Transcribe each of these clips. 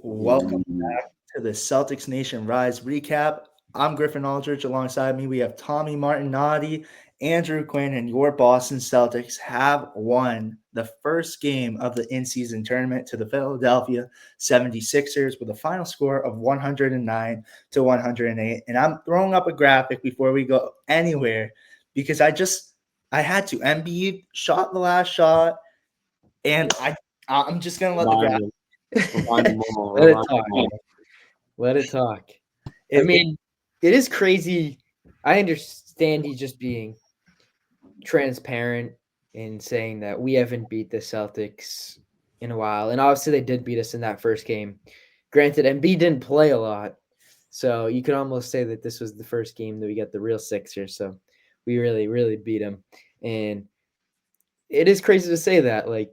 Welcome back to the Celtics Nation Rise recap. I'm Griffin Aldridge. Alongside me, we have Tommy Martinotti, Andrew Quinn, and your Boston Celtics have won the first game of the in-season tournament to the Philadelphia 76ers with a final score of 109 to 108. And I'm throwing up a graphic before we go anywhere because I had to. Embiid shot the last shot, and I'm just gonna let the graphic. Remind them all. Let it Remind talk. them all. Let it talk. I It- mean, it is crazy. I understand he's just being transparent in saying that we haven't beat the Celtics in a while. And obviously they did beat us in that first game. Granted, Embiid didn't play a lot. So you could almost say that this was the first game that we got the real Sixers. So we really, really beat them. And it is crazy to say that. Like,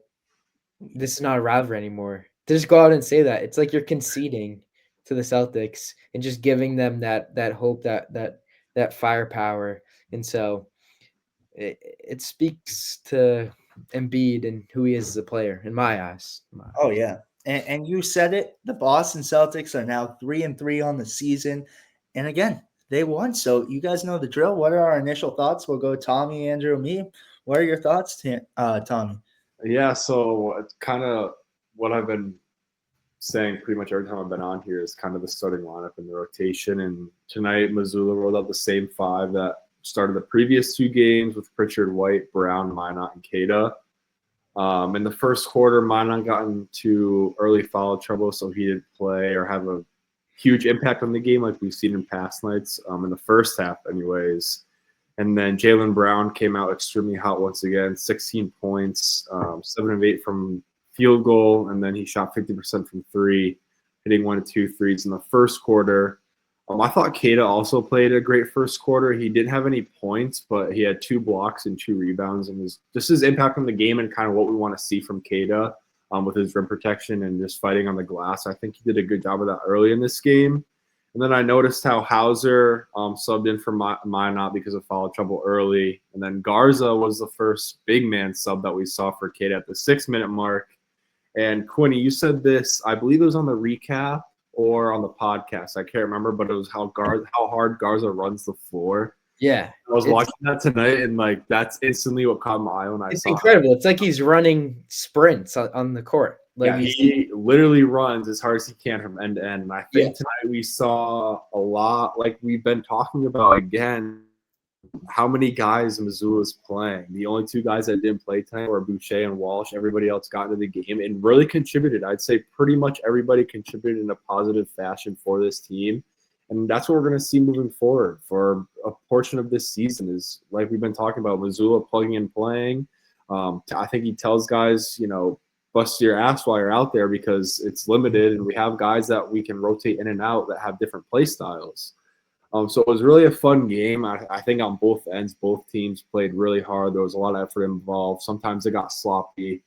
this is not a rivalry anymore. To just go out and say that, it's like you're conceding to the Celtics and just giving them that hope, that firepower. And so it speaks to Embiid and who he is as a player in my eyes. Oh yeah, and you said it. The Boston Celtics are now 3-3 on the season, and again, they won. So you guys know the drill. What are our initial thoughts? We'll go Tommy, Andrew, me. What are your thoughts, Tommy? Yeah, so it's kind of what I've been saying pretty much every time I've been on here is kind of the starting lineup and the rotation. And tonight, Missoula rolled out the same five that started the previous two games with Pritchard, White, Brown, Minot, and Cada. In the first quarter, Minot got into early foul trouble, so he didn't play or have a huge impact on the game like we've seen in past nights, in the first half anyways. And then Jaylen Brown came out extremely hot once again, 16 points, 7 of 8 from field goal, and then he shot 50% from three, hitting 1 or 2 threes in the first quarter. I thought Cada also played a great first quarter. He didn't have any points, but he had 2 blocks and 2 rebounds, and was just his impact on the game and kind of what we want to see from Cada with his rim protection and just fighting on the glass. I think he did a good job of that early in this game. And then I noticed how Hauser subbed in for Minot because of foul trouble early. And then Garza was the first big man sub that we saw for Cada at the 6-minute mark. And Quinny, you said this, I believe it was on the recap or on the podcast. I can't remember, but it was how hard Garza runs the floor. Yeah. I was watching that tonight, and like that's instantly what caught my eye when I saw it. It's incredible. It's like he's running sprints on the court. Like yeah, he literally runs as hard as he can from end to end. And I think tonight we saw a lot, like we've been talking about again, how many guys Missoula's playing. The only 2 guys that didn't play tonight were Boucher and Walsh. Everybody else got into the game and really contributed. I'd say pretty much everybody contributed in a positive fashion for this team. And that's what we're going to see moving forward for a portion of this season is, like we've been talking about, Missoula plugging and playing. I think he tells guys, bust your ass while you're out there because it's limited and we have guys that we can rotate in and out that have different play styles. So it was really a fun game. I think on both ends, both teams played really hard. There was a lot of effort involved. Sometimes it got sloppy,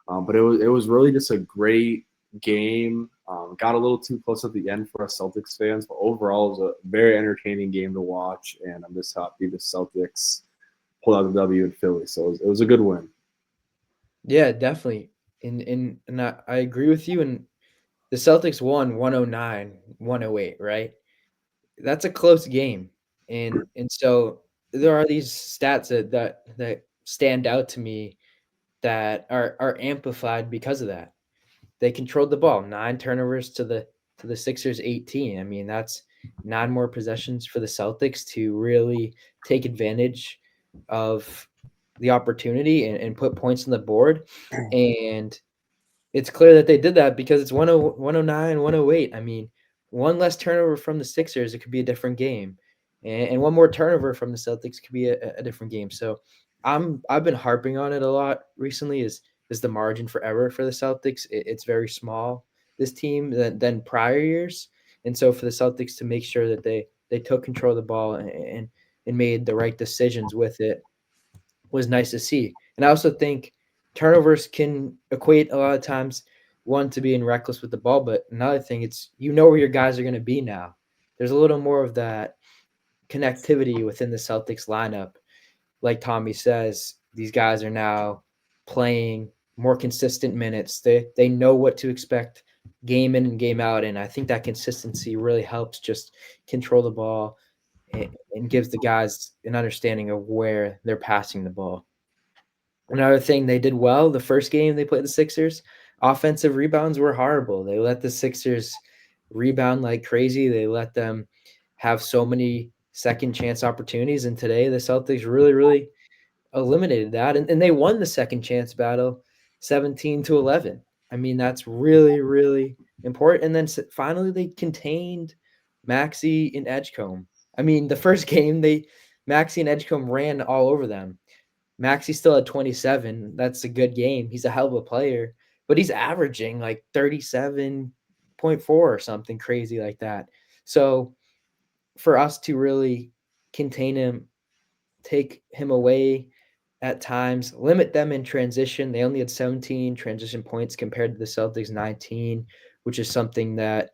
but it was really just a great game. Got a little too close at the end for us Celtics fans, but overall it was a very entertaining game to watch, and I'm just happy the Celtics pulled out the W in Philly. So it was a good win. Yeah, definitely. And I agree with you. And the Celtics won 109-108, right? That's a close game. And so there are these stats that stand out to me that are amplified because of that. They controlled the ball, 9 turnovers to the Sixers 18. I mean, that's 9 more possessions for the Celtics to really take advantage of the opportunity and put points on the board. And it's clear that they did that because it's 109, 108. I mean, one less turnover from the Sixers, it could be a different game. And one more turnover from the Celtics could be a different game. So I've been harping on it a lot recently is the margin for error for the Celtics. It's very small, this team, than prior years. And so for the Celtics to make sure that they took control of the ball and made the right decisions with it was nice to see. And I also think turnovers can equate a lot of times, one, to being reckless with the ball, but another thing, it's where your guys are going to be now. There's a little more of that connectivity within the Celtics lineup. Like Tommy says, these guys are now playing more consistent minutes. They know what to expect game in and game out. And I think that consistency really helps just control the ball and gives the guys an understanding of where they're passing the ball. Another thing they did well the first game they played the Sixers, offensive rebounds were horrible. They let the Sixers rebound like crazy. They let them have so many second chance opportunities. And today the Celtics really, really eliminated that. And they won the second chance battle 17-11. I mean, that's really, really important. And then finally they contained Maxey and Edgecombe. I mean, the first game Maxey and Edgecombe ran all over them. Maxey still at 27. That's a good game. He's a hell of a player, but he's averaging like 37.4 or something crazy like that. So for us to really contain him, take him away at times, limit them in transition. They only had 17 transition points compared to the Celtics 19, which is something that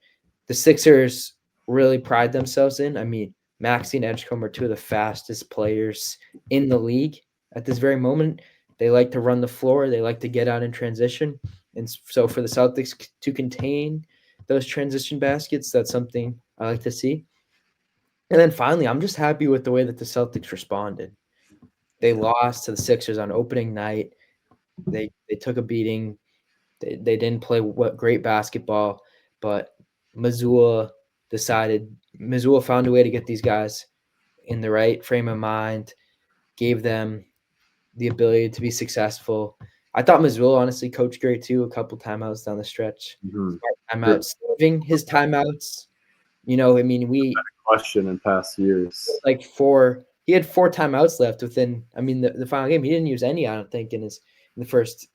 the Sixers really pride themselves in. I mean, Maxey and Edgecombe are two of the fastest players in the league at this very moment. They like to run the floor, they like to get out in transition. And so for the Celtics to contain those transition baskets, that's something I like to see. And then finally, I'm just happy with the way that the Celtics responded. They lost to the Sixers on opening night. They took a beating. They didn't play what great basketball, but Missoula Missoula found a way to get these guys in the right frame of mind, gave them the ability to be successful. I thought Missoula honestly coached great too. A couple timeouts down the stretch, timeouts, saving his timeouts. I mean, Question in past years. like four. He had 4 timeouts left within. I mean, the final game he didn't use any. I don't think in the first,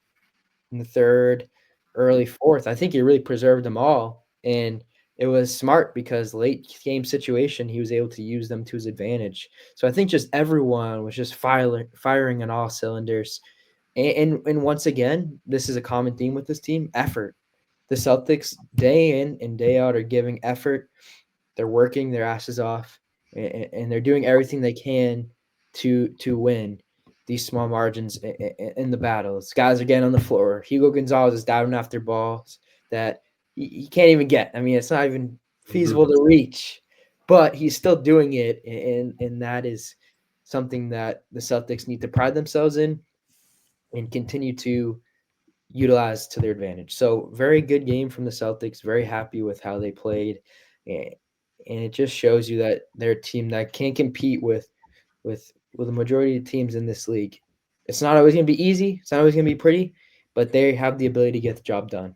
in the third, early fourth. I think he really preserved them all, and it was smart because late game situation he was able to use them to his advantage. So I think just everyone was just firing on all cylinders, and once again, this is a common theme with this team: effort. The Celtics day in and day out are giving effort. They're working their asses off, and they're doing everything they can to win these small margins in the battles. Guys are getting on the floor. Hugo Gonzalez is diving after balls that he can't even get. I mean, it's not even feasible to reach, but he's still doing it, and that is something that the Celtics need to pride themselves in and continue to utilize to their advantage. So very good game from the Celtics. Very happy with how they played, and it just shows you that they're a team that can compete with the majority of teams in this league. It's not always going to be easy. It's not always going to be pretty, but they have the ability to get the job done.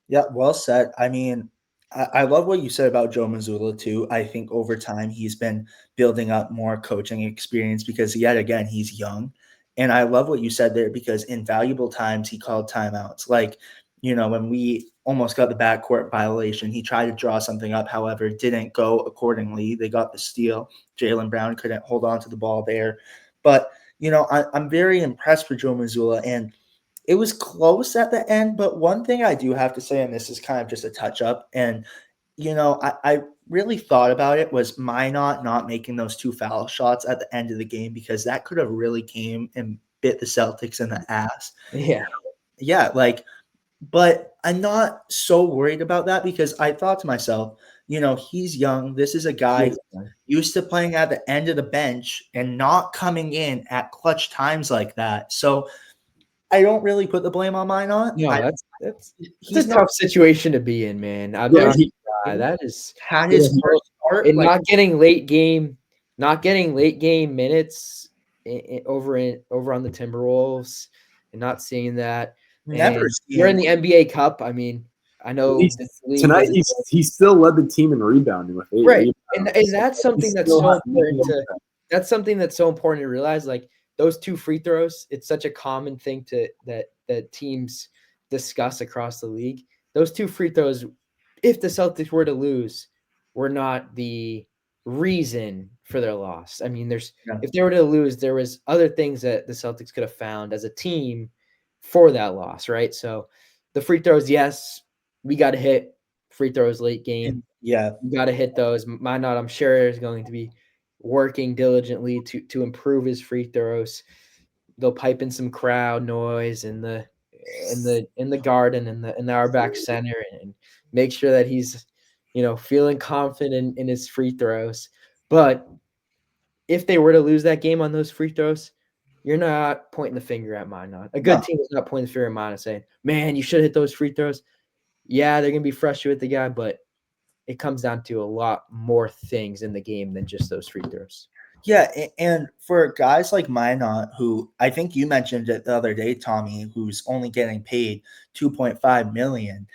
Yeah, well said. I mean, I love what you said about Joe Mazzulla too. I think over time he's been building up more coaching experience because yet again he's young. And I love what you said there because in valuable times he called timeouts. Like, when we almost got the backcourt violation, he tried to draw something up, however, it didn't go accordingly. They got the steal. Jaylen Brown couldn't hold on to the ball there. But, I'm very impressed with Joe Mazzulla, and it was close at the end, but one thing I do have to say, and this is kind of just a touch up, and I really thought about it was Minot not making those 2 foul shots at the end of the game because that could have really came and bit the Celtics in the ass. Yeah. Yeah, but I'm not so worried about that because I thought to myself, he's young. This is a guy used to playing at the end of the bench and not coming in at clutch times like that. So I don't really put the blame on Minot. No, that's He's a not tough situation to be in, man. I'm Yeah, not that is had his first start. and not getting late game minutes over on the Timberwolves and not seeing that. Never And seen you're in the NBA Cup. I mean, I know this league tonight he still led the team in rebounding with 8 right, rebounds. and that's something that's so important to. That's something that's so important to realize. Like those 2 free throws, it's such a common thing that teams discuss across the league. Those 2 free throws, if the Celtics were to lose, were not the reason for their loss. I mean, if they were to lose, there was other things that the Celtics could have found as a team for that loss, right? So the free throws, yes, we got to hit free throws late game. Yeah. You got to hit those. Minot, I'm sure, is going to be working diligently to improve his free throws. They'll pipe in some crowd noise in the in the garden in our back center and make sure that he's feeling confident in his free throws. But if they were to lose that game on those free throws, you're not pointing the finger at Minot. A good No. team is not pointing the finger at Minot saying, "Man, you should hit those free throws." Yeah, they're gonna be frustrated with the guy, but it comes down to a lot more things in the game than just those free throws. Yeah, and for guys like Minot, who I think you mentioned it the other day, Tommy, who's only getting paid 2.5 million,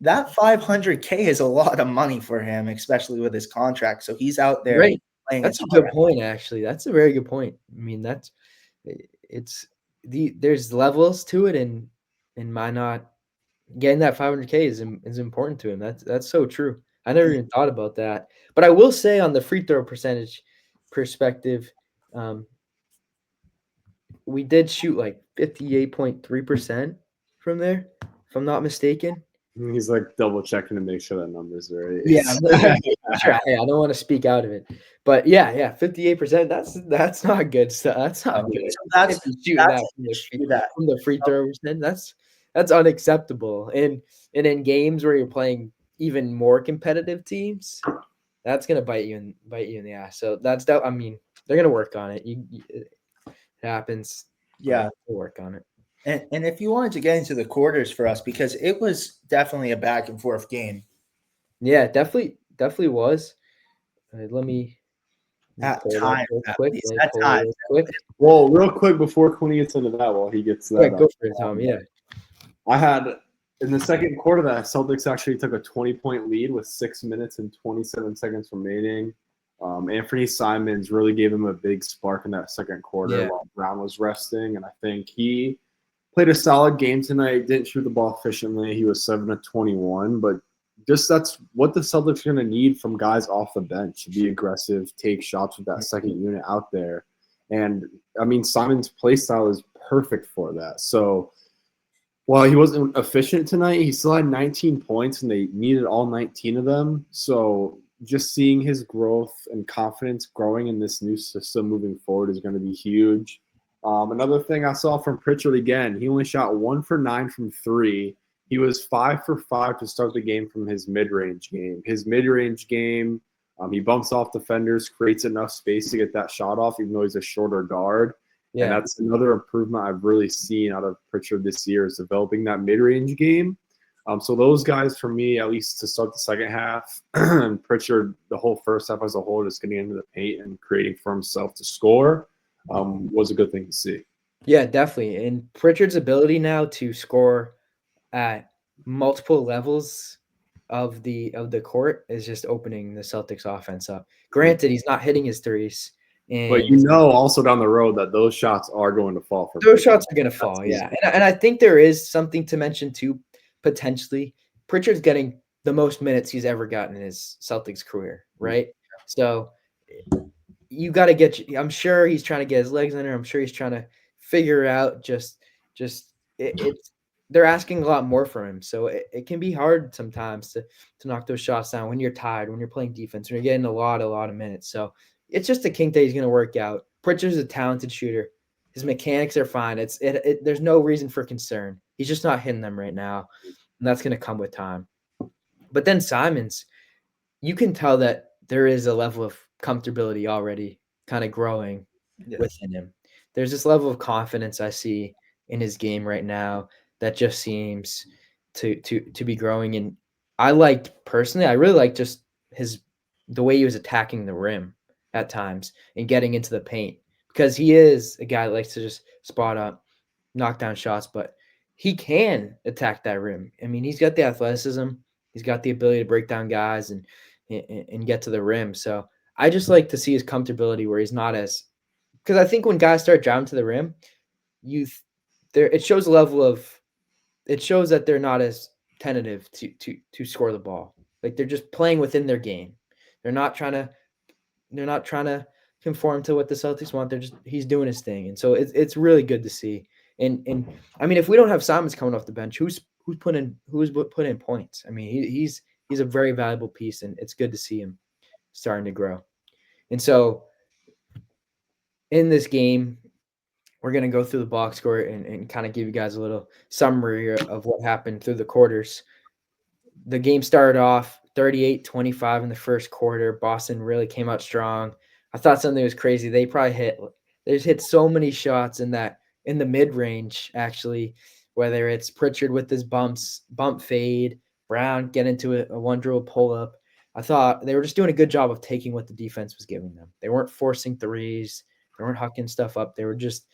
that 500K is a lot of money for him, especially with his contract. So he's out there Right. playing his That's a heart good out. point, actually. That's a very good point. I mean, it's there's levels to it, and Minot getting that 500K is important to him. That's so true. I never even thought about that. But I will say on the free throw percentage perspective, um, we did shoot like 58.3% from there, if I'm not mistaken. He's like double checking to make sure that number's right. Yeah, I'm sure. Hey, I don't want to speak out of it, but yeah, 58%. That's not good stuff. That's not So good. that's If you're shooting that's that an issue that from the free throw percent, that's unacceptable. And in games where you're playing even more competitive teams, that's gonna bite you in the ass. So I mean, they're gonna work on it. It happens, but yeah. we'll work on it. And if you wanted to get into the quarters for us, because it was definitely a back and forth game Yeah, definitely was. Let me at pull it up times, real at quick. least. Let me At pull it times. real quick. Well, real quick before Quinny gets into that, while he gets that Quick, go up, for it, Tom. Yeah. I had in the second quarter that Celtics actually took a 20-point lead with 6 minutes and 27 seconds remaining. Anthony Simons really gave him a big spark in that second quarter Yeah. while Brown was resting, and I think he played a solid game tonight. Didn't shoot the ball efficiently. He was 7 of 21, but just that's what the Celtics are going to need from guys off the bench to be aggressive, take shots with that second unit out there. And I mean, Simon's play style is perfect for that. So while he wasn't efficient tonight, he still had 19 points, and they needed all 19 of them. So just seeing his growth and confidence growing in this new system moving forward is going to be huge. Another thing I saw from Pritchard again, he only shot 1 for 9 from 3. He was 5 for 5 to start the game from his mid-range game. His mid-range game, he bumps off defenders, creates enough space to get that shot off, even though he's a shorter guard. And Yeah. that's another improvement I've really seen out of Pritchard this year is developing that mid-range game. So those guys, for me, at least to start the second half, and Pritchard, the whole first half as a whole, just getting into the paint and creating for himself to score, was a good thing to see. Yeah, definitely. And Pritchard's ability now to score at multiple levels of the court is just opening the Celtics offense up. Granted, he's not hitting his threes, But and you know also down the road that those shots are going to fall for those Pritchard. shots are going to fall. Yeah, and I think there is something to mention too. Potentially, Pritchard's getting the most minutes he's ever gotten in his Celtics career, right? So you got to I'm sure he's trying to get his legs under. I'm sure he's trying to figure out it's they're asking a lot more from him. So it can be hard sometimes to knock those shots down when you're tired, when you're playing defense, when you're getting a lot of minutes. So it's just a kink that he's going to work out. Pritchard's a talented shooter. His mechanics are fine. There's no reason for concern. He's just not hitting them right now, and that's going to come with time. But then Simons, you can tell that there is a level of comfortability already kind of growing within him. There's this level of confidence I see in his game right now that just seems to be growing. And I really liked just the way he was attacking the rim at times and getting into the paint because he is a guy that likes to just spot up, knock down shots, but he can attack that rim. I mean, he's got the athleticism, he's got the ability to break down guys and get to the rim. So I just like to see his comfortability where he's not as because I think when guys start driving to the rim, it shows a level of it shows that they're not as tentative to score the ball. Like they're just playing within their game. They're not trying to conform to what the Celtics want. He's doing his thing, and so it's really good to see. And I mean, if we don't have Simons coming off the bench, who's putting in points? I mean, he's a very valuable piece, and it's good to see him starting to grow. And so in this game, we're going to go through the box score and kind of give you guys a little summary of what happened through the quarters. The game started off 38-25 in the first quarter. Boston really came out strong. I thought something was crazy. They just hit so many shots in the mid range, actually, whether it's Pritchard with his bump fade, Brown get into a one dribble pull up. I thought they were just doing a good job of taking what the defense was giving them. They weren't forcing threes. They weren't hucking stuff up. They were just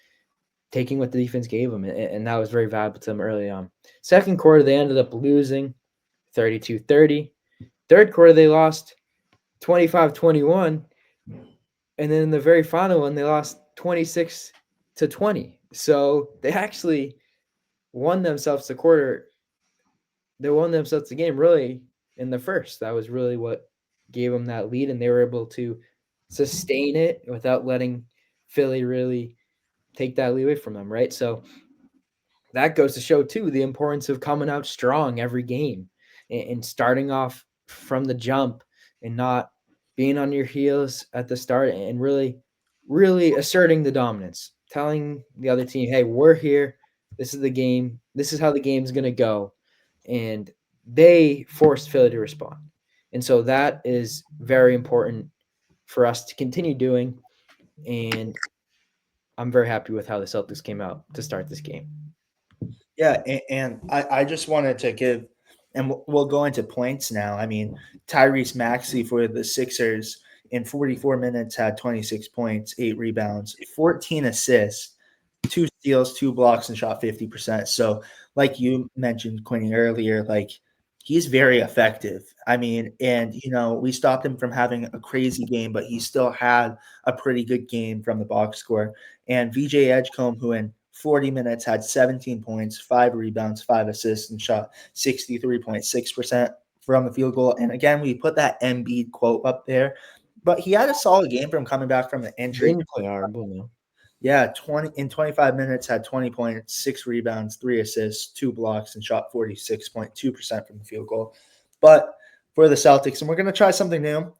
taking what the defense gave them, and that was very valuable to them early on. Second quarter, they ended up losing 32-30. Third quarter, they lost 25-21. And then in the very final one, they lost 26-20. So they actually won themselves the quarter. They won themselves the game really in the first. That was really what gave them that lead, and they were able to sustain it without letting Philly really take that lead away from them, right? So that goes to show too the importance of coming out strong every game and starting off from the jump and not being on your heels at the start and really asserting the dominance, telling the other team, hey, we're here, this is the game, this is how the game's going to go. And they forced Philly to respond, and so that is very important for us to continue doing. And I'm very happy with how the Celtics came out to start this game. Yeah, and I just wanted to give, and we'll go into points now. I mean, Tyrese Maxey for the Sixers in 44 minutes had 26 points, 8 rebounds, 14 assists, 2 steals, 2 blocks, and shot 50%. So, like you mentioned, Quinny, earlier, like he's very effective. I mean, and we stopped him from having a crazy game, but he still had a pretty good game from the box score. And VJ Edgecombe, who in 40 minutes had 17 points, 5 rebounds, 5 assists, and shot 63.6% from the field goal. And again, we put that Embiid quote up there, but he had a solid game from coming back from the injury. Didn't play horrible, no. Yeah, 25 minutes, had 20 points, 6 rebounds, 3 assists, 2 blocks, and shot 46.2% from the field goal. But for the Celtics, and we're gonna try something new.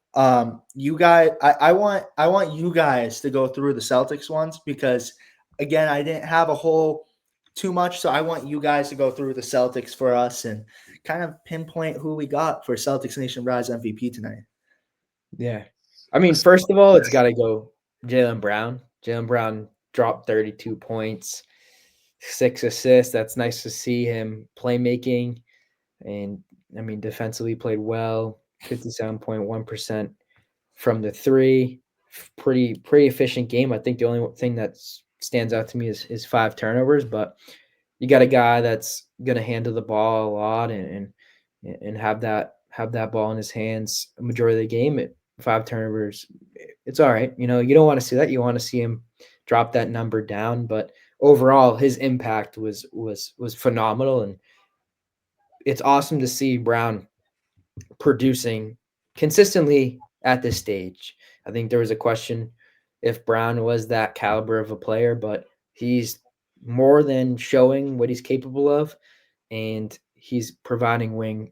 You guys, I want you guys to go through the Celtics ones because again, I didn't have a whole too much, so I want you guys to go through the Celtics for us and kind of pinpoint who we got for Celtics Nation Rise MVP tonight. Yeah. I mean, first of all, it's got to go Jaylen Brown. Jaylen Brown dropped 32 points, 6 assists. That's nice to see him playmaking. And, I mean, defensively played well, 57.1% from the 3. Pretty efficient game. I think the only thing that stands out to me is his 5 turnovers, but you got a guy that's going to handle the ball a lot and have that ball in his hands a majority of the game. 5 turnovers, it's all right. You don't want to see that. You want to see him drop that number down, but overall his impact was phenomenal, and it's awesome to see Brown producing consistently at this stage. I think there was a question if Brown was that caliber of a player, but he's more than showing what he's capable of, and he's providing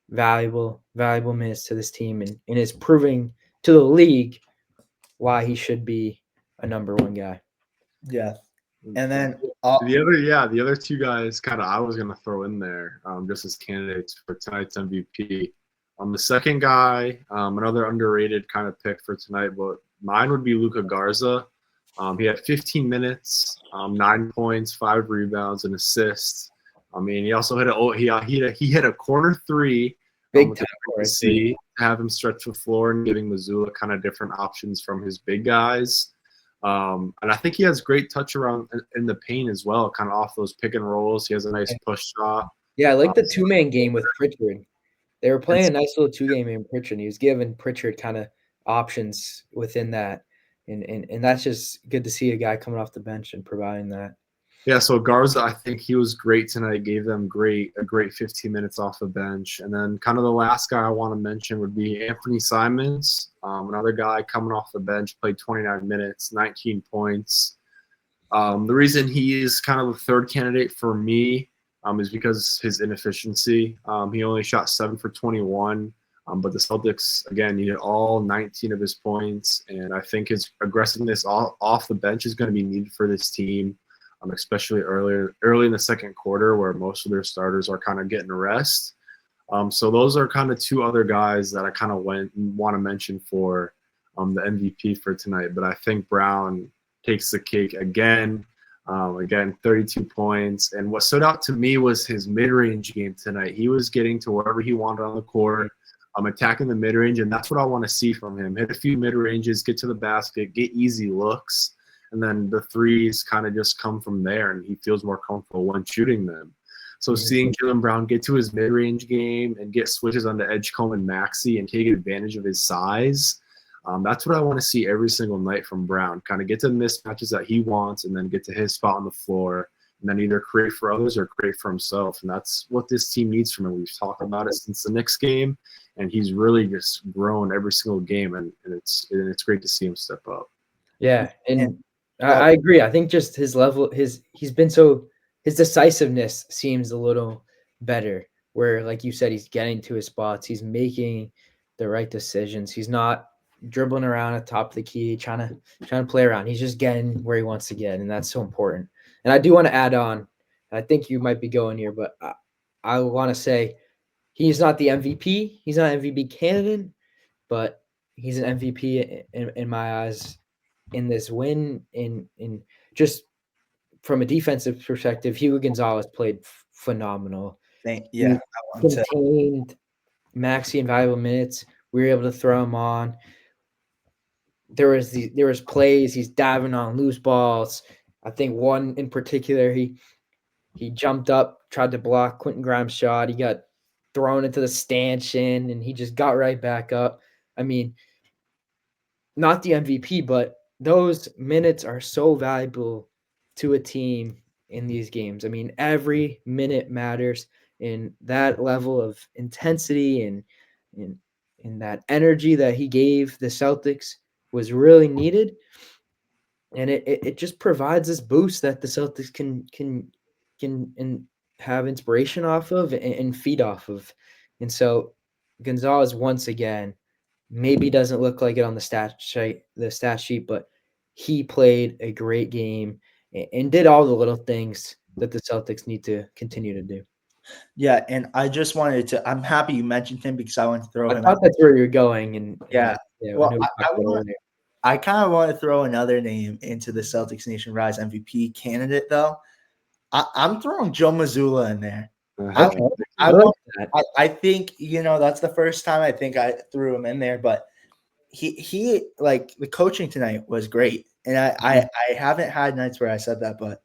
valuable minutes to this team, and is proving to the league why he should be a number 1 guy. Yeah. And then the other 2 guys kind of I was going to throw in there just as candidates for tonight's MVP. The second guy, another underrated kind of pick for tonight, but mine would be Luka Garza. He had 15 minutes, 9 points, 5 rebounds, and assists. I mean, he also he hit a corner 3. Big time to see have him stretch the floor and giving Mazzulla kind of different options from his big guys. And I think he has great touch around in the paint as well, kind of off those pick and rolls. He has a nice push shot. Yeah, I like the 2-man game with Pritchard. They were playing a nice little 2-game in Pritchard. He was giving Pritchard kind of options within that. And that's just good to see a guy coming off the bench and providing that. Yeah, so Garza, I think he was great tonight. Gave them a great 15 minutes off the bench. And then kind of the last guy I want to mention would be Anthony Simons, another guy coming off the bench, played 29 minutes, 19 points. The reason he is kind of the third candidate for me is because his inefficiency. He only shot 7 for 21. But the Celtics, again, needed all 19 of his points, and I think his aggressiveness off the bench is going to be needed for this team, especially early in the second quarter where most of their starters are kind of getting a rest. So those are kind of two other guys that I kind of want to mention for the MVP for tonight. But I think Brown takes the cake again. Again, 32 points. And what stood out to me was his mid-range game tonight. He was getting to wherever he wanted on the court, attacking the mid-range, and that's what I want to see from him. Hit a few mid-ranges, get to the basket, get easy looks, and then the threes kind of just come from there, and he feels more comfortable when shooting them. So seeing Jaylen Brown get to his mid-range game and get switches onto Edgecombe and Maxey and take advantage of his size, that's what I want to see every single night from Brown. Kind of get to the mismatches that he wants and then get to his spot on the floor and then either create for others or create for himself. And that's what this team needs from him. We've talked about it since the Knicks game, and he's really just grown every single game, and it's great to see him step up. Yeah, and I agree. I think just his level, his decisiveness seems a little better. Where, like you said, he's getting to his spots. He's making the right decisions. He's not dribbling around at top of the key, trying to play around. He's just getting where he wants to get, and that's so important. And I do want to add on. I think you might be going here, but I want to say he's not the MVP. He's not an MVP candidate, but he's an MVP in my eyes in this win. In just from a defensive perspective, Hugo Gonzalez played phenomenal. Yeah, he contained Maxey in valuable minutes. We were able to throw him on. There was plays. He's diving on loose balls. I think one in particular, he jumped up, tried to block Quentin Grimes' shot. He got thrown into the stanchion, and he just got right back up. I mean, not the MVP, but those minutes are so valuable to a team in these games. I mean, every minute matters, and that level of intensity and that energy that he gave the Celtics was really needed. And it just provides this boost that the Celtics can and have inspiration off of and feed off of. And so Gonzalez, once again, maybe doesn't look like it on the stat sheet, but he played a great game and did all the little things that the Celtics need to continue to do. Yeah, and I just wanted to. I'm happy you mentioned him because I want to throw him. I thought that's where you're going, and yeah. Well, I kind of want to throw another name into the Celtics Nation Rise MVP candidate, though. I'm throwing Joe Mazzulla in there. Okay. I think, that's the first time I think I threw him in there, but he like the coaching tonight was great. And I haven't had nights where I said that, but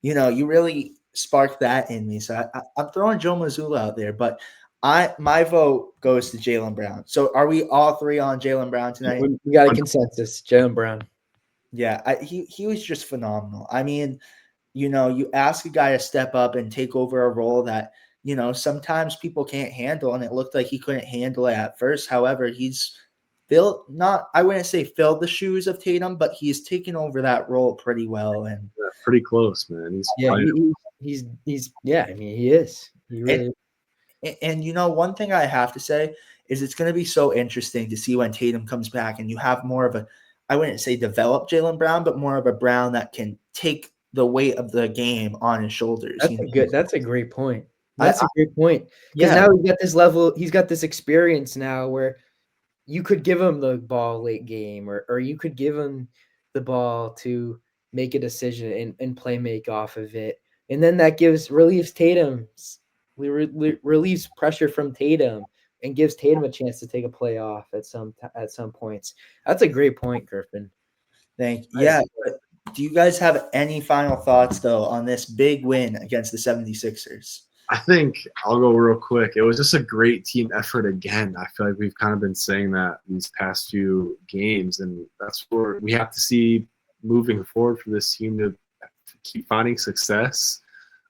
you really sparked that in me. So I'm throwing Joe Mazzulla out there, but my vote goes to Jaylen Brown. So are we all three on Jaylen Brown tonight? We got a consensus, Jaylen Brown. Yeah, he was just phenomenal. I mean, you ask a guy to step up and take over a role that, sometimes people can't handle, and it looked like he couldn't handle it at first. However, he's I wouldn't say filled the shoes of Tatum, but he's taken over that role pretty well. And pretty close, man. He is. He really is. And one thing I have to say is it's going to be so interesting to see when Tatum comes back and you have more of I wouldn't say develop Jaylen Brown, but more of a Brown that can take the weight of the game on his shoulders. That's a great point. That's a great point. Because now he's got this level, he's got this experience now where you could give him the ball late game, or you could give him the ball to make a decision and play make off of it. And then that relieves pressure from Tatum and gives Tatum a chance to take a play off at some points. That's a great point, Griffin. Thank you. Yeah. But do you guys have any final thoughts, though, on this big win against the 76ers? I think I'll go real quick. It was just a great team effort again. I feel like we've kind of been saying that these past few games, and that's where we have to see moving forward for this team to keep finding success.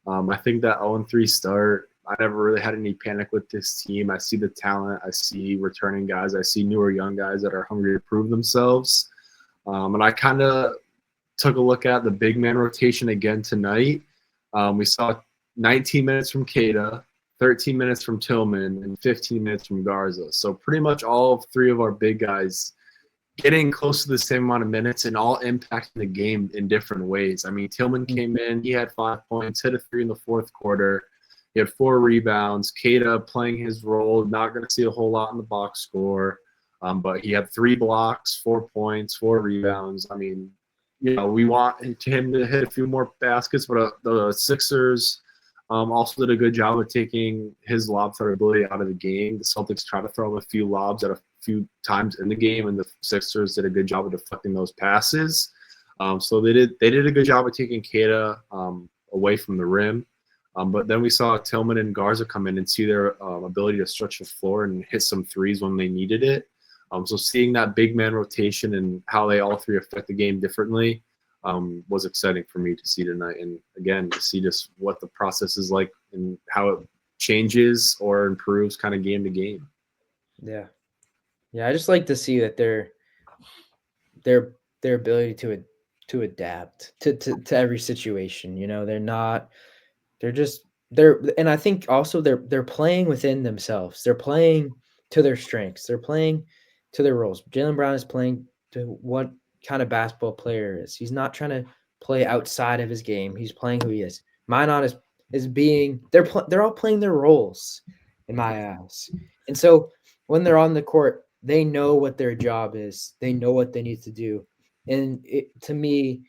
I think that 0-3 start, I never really had any panic with this team. I see the talent. I see returning guys. I see newer young guys that are hungry to prove themselves. And I kind of took a look at the big man rotation again tonight. We saw 19 minutes from Keita, 13 minutes from Tillman, and 15 minutes from Garza. So pretty much all three of our big guys getting close to the same amount of minutes and all impacting the game in different ways. I mean, Tillman came in, he had 5 points, hit a 3 in the fourth quarter. He had 4 rebounds. Keita playing his role, not going to see a whole lot in the box score, but he had 3 blocks, 4 points, 4 rebounds. I mean, we want him to hit a few more baskets, but the Sixers also did a good job of taking his lob threat ability out of the game. The Celtics tried to throw him a few lobs at a few times in the game, and the Sixers did a good job of deflecting those passes. So they did a good job of taking Keita away from the rim. But then we saw Tillman and Garza come in and see their ability to stretch the floor and hit some threes when they needed it. So seeing that big man rotation and how they all three affect the game differently was exciting for me to see tonight. And again, to see just what the process is like and how it changes or improves kind of game to game. Yeah. Yeah, I just like to see that their ability to adapt to every situation. And I think also they're playing within themselves. They're playing to their strengths. They're playing to their roles. Jaylen Brown is playing to what kind of basketball player is. He's not trying to play outside of his game. He's playing who he is. Minot is being they're all playing their roles in my eyes. And so when they're on the court, they know what their job is. They know what they need to do. And to me,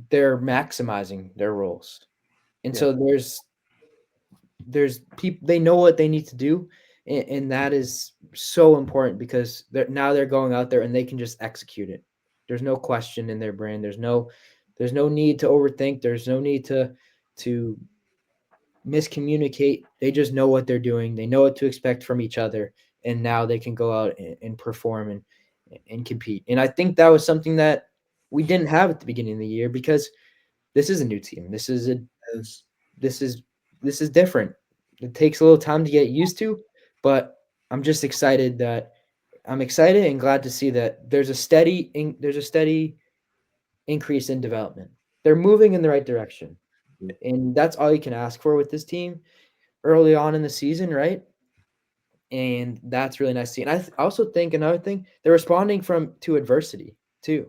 they're maximizing their roles. And so there's people, they know what they need to do. And that is so important because they're going out there and they can just execute it. There's no question in their brain. There's no need to overthink. There's no need to miscommunicate. They just know what they're doing. They know what to expect from each other. And now they can go out and perform and compete. And I think that was something that we didn't have at the beginning of the year because this is a new team. This is different. It takes a little time to get used to, but I'm just excited and glad to see that there's a steady increase in development. They're moving in the right direction. And that's all you can ask for with this team early on in the season, right? And that's really nice to see. And I also think another thing, they're responding to adversity too.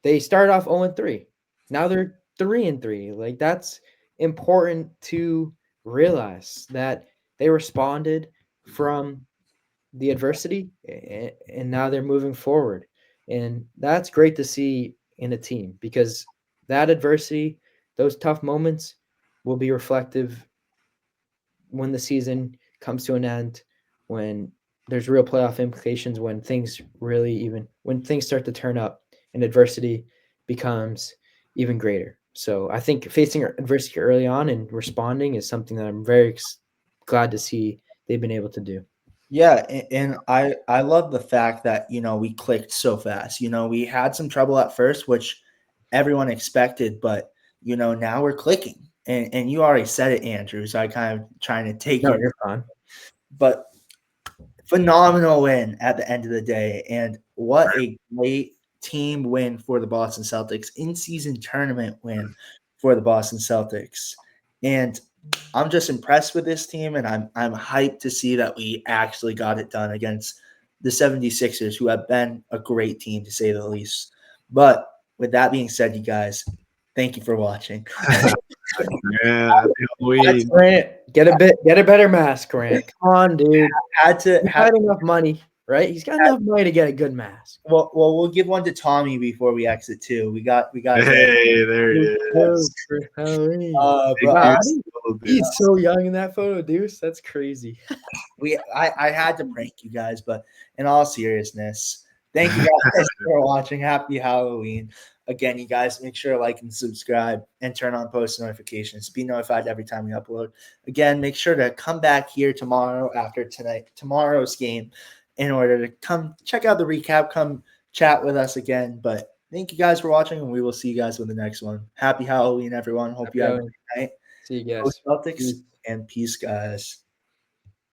They started off 0-3. Now they're 3-3. Like, that's important to realize that they responded from the adversity and now they're moving forward. And that's great to see in a team because that adversity, those tough moments will be reflective when the season comes to an end, when there's real playoff implications, when things start to turn up and adversity becomes even greater. So I think facing adversity early on and responding is something that I'm very glad to see they've been able to do. Yeah, and I love the fact that we clicked so fast. We had some trouble at first, which everyone expected, but now we're clicking. And you already said it, Andrew. So I kind of trying to take No, it. you're fine. But phenomenal win at the end of the day, and what a great team win for the Boston Celtics, in-season tournament win for the Boston Celtics. And I'm just impressed with this team, and I'm hyped to see that we actually got it done against the 76ers, who have been a great team to say the least. But with that being said, you guys, thank you for watching. Yeah, Grant, get a better mask, Grant. Come on, dude. He's got enough money, right? He's got enough money to get a good mask. Well, we'll give one to Tommy before we exit too. We got. Hey, there he is. He's so young in that photo, Deuce. That's crazy. I had to prank you guys, but in all seriousness, thank you guys for watching. Happy Halloween. Again, you guys make sure to like and subscribe and turn on post notifications to be notified every time we upload. Again, make sure to come back here tomorrow after tomorrow's game in order to come check out the recap, come chat with us again. But thank you guys for watching, and we will see you guys with the next one. Happy Halloween, everyone. Hope you have a good night. See you guys. Go Celtics, and peace, guys.